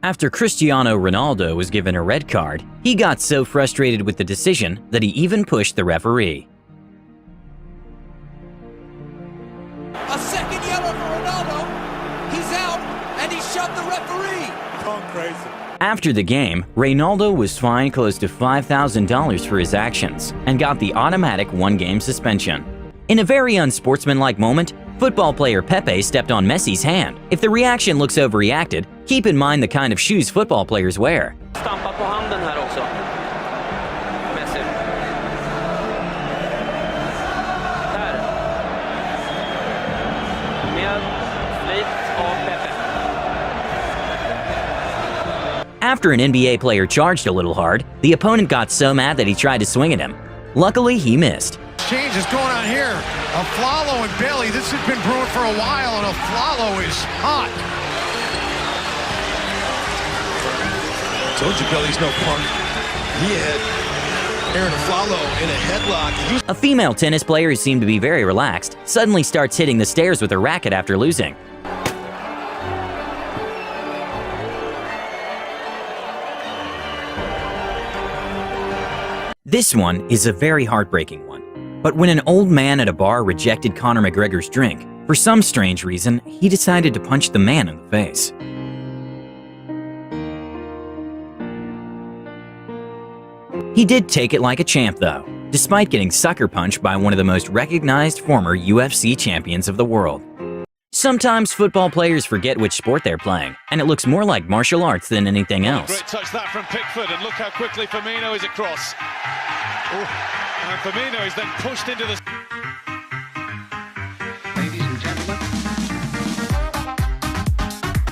After Cristiano Ronaldo was given a red card, he got so frustrated with the decision that he even pushed the referee. A second yellow for Ronaldo. He's out, and he shoved the referee. Gone crazy. After the game, Ronaldo was fined close to $5,000 for his actions and got the automatic one-game suspension. In a very unsportsmanlike moment, football player Pepe stepped on Messi's hand. If the reaction looks overreacted, keep in mind the kind of shoes football players wear. Stampa på handen här också. Messi. Där. Med flit av Pepe. After an NBA player charged a little hard, the opponent got so mad that he tried to swing at him. Luckily, he missed. Change is going on here. A Flalo and Bailey. This has been brewing for a while, and a Flalo is hot. Told you Bailey's no punk. He had Aaron Flalo in a headlock. A female tennis player who seemed to be very relaxed suddenly starts hitting the stairs with her racket after losing. This one is a very heartbreaking one. But when an old man at a bar rejected Conor McGregor's drink, for some strange reason, he decided to punch the man in the face. He did take it like a champ though, despite getting sucker punched by one of the most recognized former UFC champions of the world. Sometimes football players forget which sport they're playing, and it looks more like martial arts than anything else. Great touch that from Pickford, and look how quickly Firmino is across. And Firmino is then pushed into the... Ladies and gentlemen.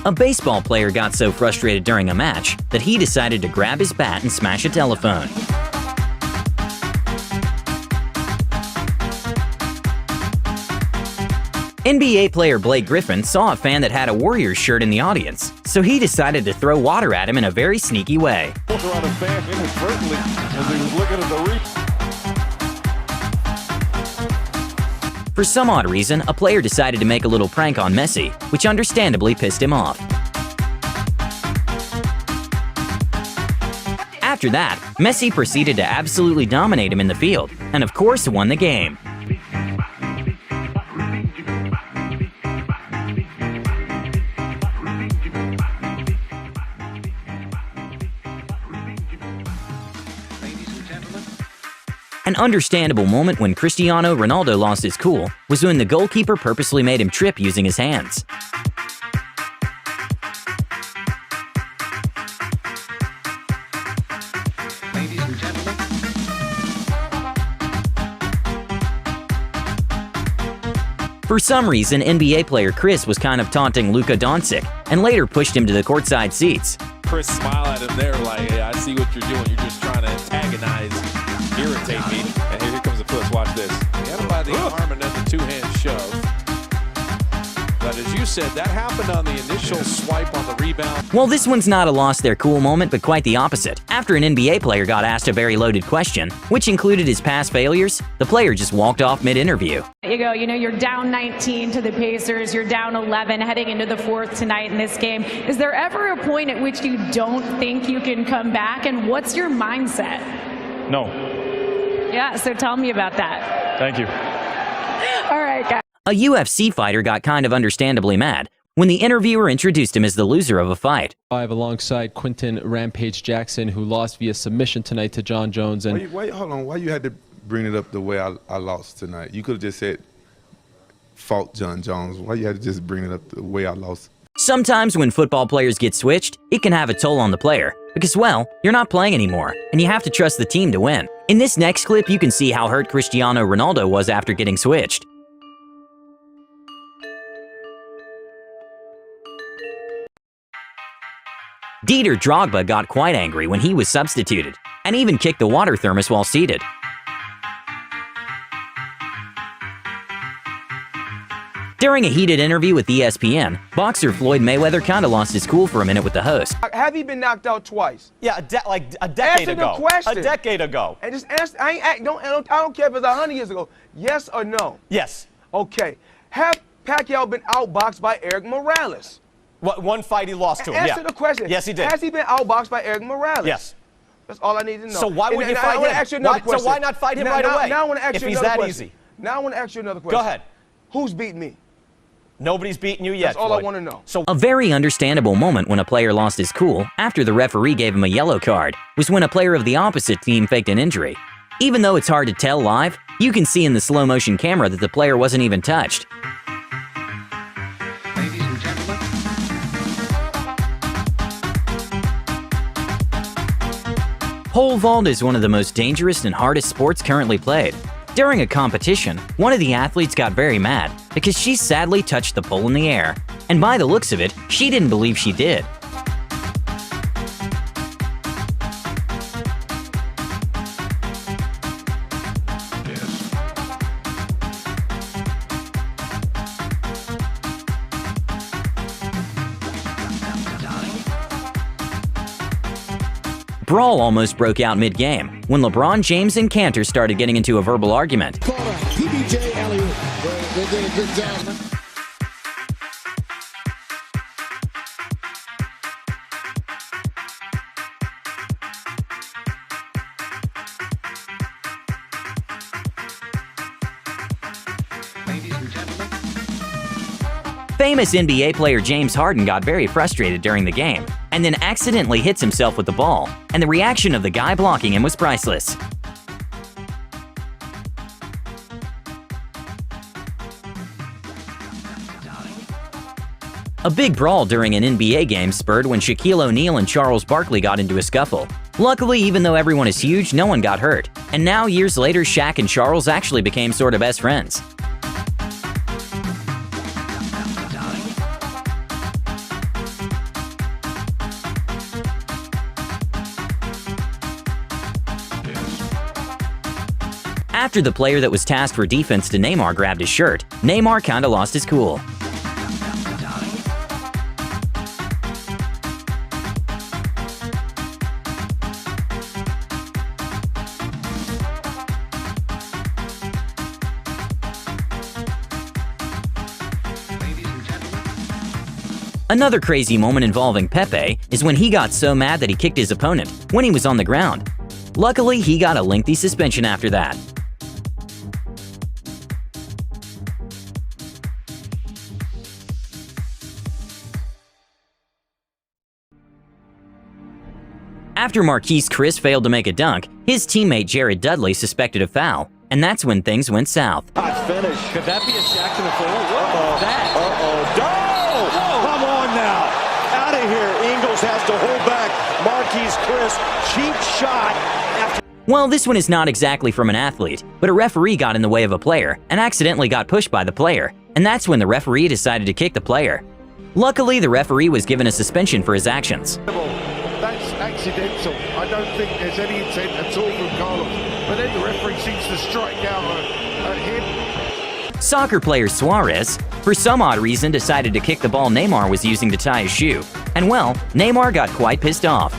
A baseball player got so frustrated during a match that he decided to grab his bat and smash a telephone. NBA player Blake Griffin saw a fan that had a Warriors shirt in the audience, so he decided to throw water at him in a very sneaky way. Water on a fan inadvertently as he was looking at the replay. For some odd reason, a player decided to make a little prank on Messi, which understandably pissed him off. After that, Messi proceeded to absolutely dominate him in the field, and of course won the game. An understandable moment when Cristiano Ronaldo lost his cool was when the goalkeeper purposely made him trip using his hands. Ladies and gentlemen. For some reason, NBA player Chris was kind of taunting Luka Doncic and later pushed him to the courtside seats. Chris smiled at him there like, hey, I see what you're doing. You're just trying to antagonize, irritate me. And here comes the push. Watch this. He had him by the arm and then the two-hand shove. But as you said, that happened on the initial swipe on the rebound. Well, this one's not a lost their cool moment, but quite the opposite. After an NBA player got asked a very loaded question, which included his past failures, the player just walked off mid-interview. You're down 19 to the Pacers, you're down 11 heading into the fourth tonight in this game. Is there ever a point at which you don't think you can come back, and what's your mindset? No. Yeah, so tell me about that. Thank you. All right, guys. A UFC fighter got kind of understandably mad when the interviewer introduced him as the loser of a fight. Live alongside Quinton Rampage Jackson, who lost via submission tonight to John Jones. And hold on, why you had to bring it up the way I lost tonight? You could have just said, fought John Jones. Why you had to just bring it up the way I lost? Sometimes when football players get switched, it can have a toll on the player because, well, you're not playing anymore and you have to trust the team to win. In this next clip, you can see how hurt Cristiano Ronaldo was after getting switched. Dieter Drogba got quite angry when he was substituted, and even kicked the water thermos while seated. During a heated interview with ESPN, boxer Floyd Mayweather kinda lost his cool for a minute with the host. Have you been knocked out twice? Yeah, like a decade ago. ago. Answer the question. A decade ago. And just answer. I don't care if it's 100 years ago. Yes or no? Yes. Okay. Have Pacquiao been outboxed by Eric Morales? One fight he lost to him, Answer the question. Yes, he did. Has he been outboxed by Eric Morales? Yes. That's all I need to know. So why would you fight him? I want to ask you another question. So why not fight him right away? Now I want to ask if you he's another that question. easy. Now I want to ask you another question. Go ahead. Who's beating me? Nobody's beaten you yet, That's all Floyd. I want to know. So A very understandable moment when a player lost his cool after the referee gave him a yellow card was when a player of the opposite team faked an injury. Even though it's hard to tell live, you can see in the slow motion camera that the player wasn't even touched. Ladies and gentlemen. Pole vault is one of the most dangerous and hardest sports currently played. During a competition, one of the athletes got very mad because she sadly touched the pole in the air, and by the looks of it, she didn't believe she did. Brawl almost broke out mid-game when LeBron James and Cantor started getting into a verbal argument. PBJ, Elliot. They did a good job. Ladies and gentlemen. Famous NBA player James Harden got very frustrated during the game and then accidentally hits himself with the ball, and the reaction of the guy blocking him was priceless. A big brawl during an NBA game spurred when Shaquille O'Neal and Charles Barkley got into a scuffle. Luckily, even though everyone is huge, no one got hurt. And now, years later, Shaq and Charles actually became sort of best friends. After the player that was tasked for defense to Neymar grabbed his shirt, Neymar kinda lost his cool. Another crazy moment involving Pepe is when he got so mad that he kicked his opponent when he was on the ground. Luckily, he got a lengthy suspension after that. After Marquise Chris failed to make a dunk, his teammate Jared Dudley suspected a foul, and that's when things went south. Finish. could that be a Shaq to the full? What is that? Come on now. Out of here. Ingles has to hold back. Marquise Chris, cheap shot. Well, this one is not exactly from an athlete, but a referee got in the way of a player and accidentally got pushed by the player, and that's when the referee decided to kick the player. Luckily, the referee was given a suspension for his actions. That's accidental. I don't think there's any intent at all from Carlos. But then the referee seems to strike out at him. Soccer player Suarez, for some odd reason, decided to kick the ball Neymar was using to tie his shoe. And well, Neymar got quite pissed off.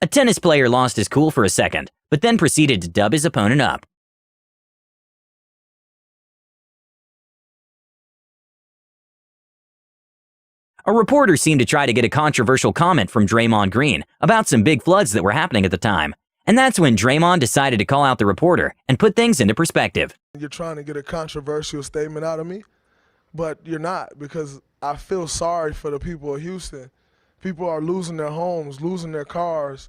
A tennis player lost his cool for a second, but then proceeded to dub his opponent up. A reporter seemed to try to get a controversial comment from Draymond Green about some big floods that were happening at the time. And that's when Draymond decided to call out the reporter and put things into perspective. You're trying to get a controversial statement out of me, but you're not, because I feel sorry for the people of Houston. People are losing their homes, losing their cars.